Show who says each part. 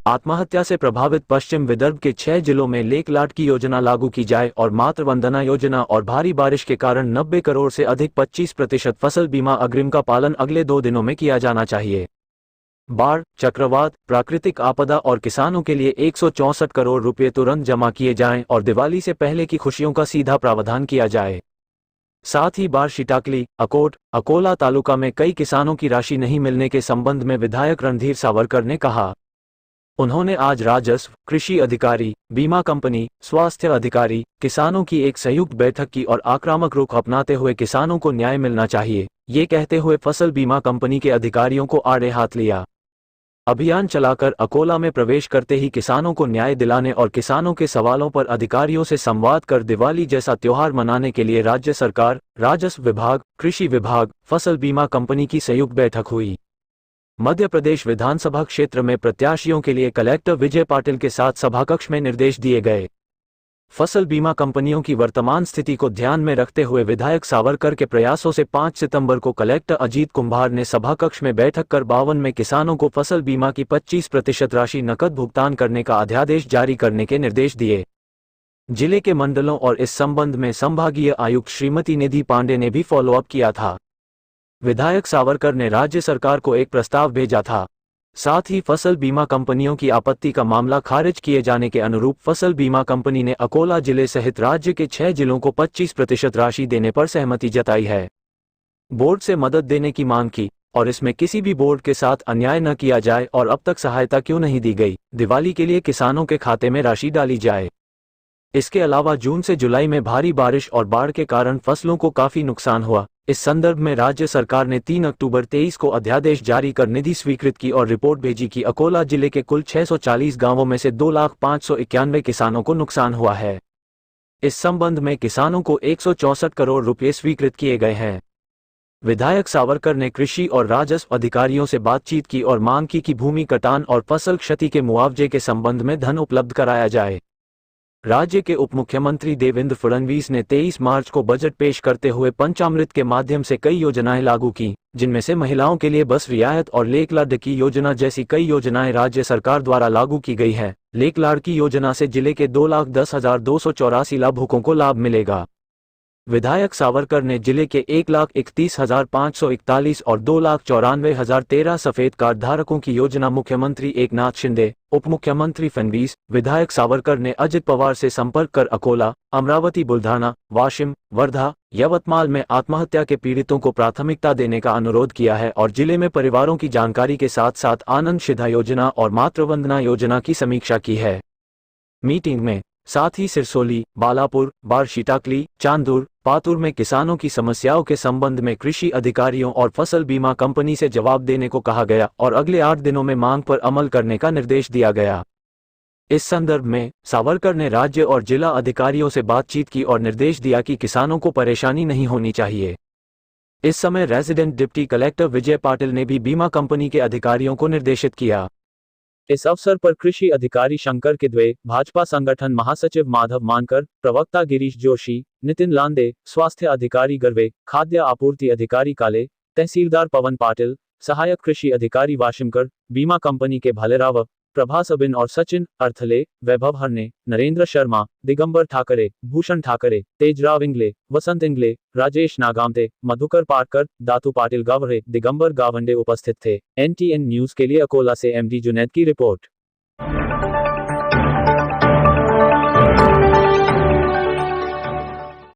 Speaker 1: आत्महत्या से प्रभावित पश्चिम विदर्भ के 6 जिलों में लेक लाट की योजना लागू की जाए और मातृ वंदना योजना और भारी बारिश के कारण 90 करोड़ से अधिक 25% फसल बीमा अग्रिम का पालन अगले 2 दिनों में किया जाना चाहिए। बाढ़, चक्रवात, प्राकृतिक आपदा और किसानों के लिए 164 करोड़ रुपए तुरंत जमा किए जाएं और दिवाली से पहले की खुशियों का सीधा प्रावधान किया जाए। साथ ही बाढ़-शिटाकली, अकोट, अकोला तालुका में कई किसानों की राशि नहीं मिलने के संबंध में विधायक रणधीर सावरकर ने कहा। उन्होंने आज राजस्व, कृषि अधिकारी, बीमा कंपनी, स्वास्थ्य अधिकारी, किसानों की एक संयुक्त बैठक की और आक्रामक रुख अपनाते हुए किसानों को न्याय मिलना चाहिए, ये कहते हुए फसल बीमा कंपनी के अधिकारियों को आड़े हाथ लिया। अभियान चलाकर अकोला में प्रवेश करते ही किसानों को न्याय दिलाने और किसानों के सवालों पर अधिकारियों से संवाद कर दिवाली जैसा त्योहार मनाने के लिए राज्य सरकार, राजस्व विभाग, कृषि विभाग, फसल बीमा कंपनी की संयुक्त बैठक हुई। मध्य प्रदेश विधानसभा क्षेत्र में प्रत्याशियों के लिए कलेक्टर विजय पाटिल के साथ सभाकक्ष में निर्देश दिए गए। फसल बीमा कंपनियों की वर्तमान स्थिति को ध्यान में रखते हुए विधायक सावरकर के प्रयासों से 5 सितंबर को कलेक्टर अजीत कुंभार ने सभाकक्ष में बैठक कर 52 में किसानों को फसल बीमा की 25% राशि नकद भुगतान करने का अध्यादेश जारी करने के निर्देश दिए। जिले के मंडलों और इस संबंध में संभागीय आयुक्त श्रीमती निधि पांडे ने भी फॉलोअप किया था। विधायक सावरकर ने राज्य सरकार को एक प्रस्ताव भेजा था। साथ ही फसल बीमा कंपनियों की आपत्ति का मामला खारिज किए जाने के अनुरूप फसल बीमा कंपनी ने अकोला जिले सहित राज्य के 6 जिलों को 25% राशि देने पर सहमति जताई है। बोर्ड से मदद देने की मांग की और इसमें किसी भी बोर्ड के साथ अन्याय न किया जाए और अब तक सहायता क्यों नहीं दी गई, दिवाली के लिए किसानों के खाते में राशि डाली जाए। इसके अलावा जून से जुलाई में भारी बारिश और बाढ़ के कारण फसलों को काफी नुकसान हुआ। इस संदर्भ में राज्य सरकार ने 3 अक्टूबर 23 को अध्यादेश जारी कर निधि स्वीकृत की और रिपोर्ट भेजी कि अकोला जिले के कुल 640 गांवों में से 2,591 किसानों को नुकसान हुआ है। इस संबंध में किसानों को 164 करोड़ रुपए स्वीकृत किए गए हैं। विधायक सावरकर ने कृषि और राजस्व अधिकारियों से बातचीत की और मांग की कि भूमि कटान और फसल क्षति के मुआवजे के संबंध में धन उपलब्ध कराया जाए। राज्य के उप मुख्यमंत्री देवेंद्र फडणवीस ने 23 मार्च को बजट पेश करते हुए पंचामृत के माध्यम से कई योजनाएं लागू की, जिनमें से महिलाओं के लिए बस रियायत और लेक लाड़की योजना जैसी कई योजनाएं राज्य सरकार द्वारा लागू की गई है। लेक लाड़की योजना से जिले के 2,10,284 लाभुकों को लाभ मिलेगा। विधायक सावरकर ने जिले के 1,31,541 और 2,94,013 सफेद कार्ड धारकों की योजना मुख्यमंत्री एकनाथ शिंदे, उप मुख्यमंत्री फडणवीस, विधायक सावरकर ने अजित पवार से संपर्क कर अकोला, अमरावती, बुल्ढाना, वाशिम, वर्धा, यवतमाल में आत्महत्या के पीड़ितों को प्राथमिकता देने का अनुरोध किया है और जिले में परिवारों की जानकारी के साथ साथ आनंद शिधा योजना और मातृवंदना योजना की समीक्षा की है। मीटिंग में साथ ही सिरसोली, बालापुर, बाढ़-शिटाकली, चांदुर, पातुर में किसानों की समस्याओं के संबंध में कृषि अधिकारियों और फसल बीमा कंपनी से जवाब देने को कहा गया और अगले 8 दिनों में मांग पर अमल करने का निर्देश दिया गया। इस संदर्भ में सावरकर ने राज्य और जिला अधिकारियों से बातचीत की और निर्देश दिया कि किसानों को परेशानी नहीं होनी चाहिए। इस समय रेजिडेंट डिप्टी कलेक्टर विजय पाटिल ने भी बीमा कंपनी के अधिकारियों को निर्देशित किया। इस अवसर पर कृषि अधिकारी शंकर किदवे, भाजपा संगठन महासचिव माधव मानकर, प्रवक्ता गिरीश जोशी, नितिन लांदे, स्वास्थ्य अधिकारी गर्वे, खाद्य आपूर्ति अधिकारी काले, तहसीलदार पवन पाटिल, सहायक कृषि अधिकारी वाशिमकर, बीमा कंपनी के भालेराव, प्रभा सबिन और सचिन अर्थले, वैभव हरने, नरेंद्र शर्मा, दिगंबर ठाकरे, भूषण ठाकरे, तेजराव इंगले, वसंत इंगले, राजेश नागामते, मधुकर पाटकर, दातू पाटिल गावरे, दिगंबर गावंडे उपस्थित थे। NTN न्यूज के लिए अकोला से MD जुनैद की रिपोर्ट।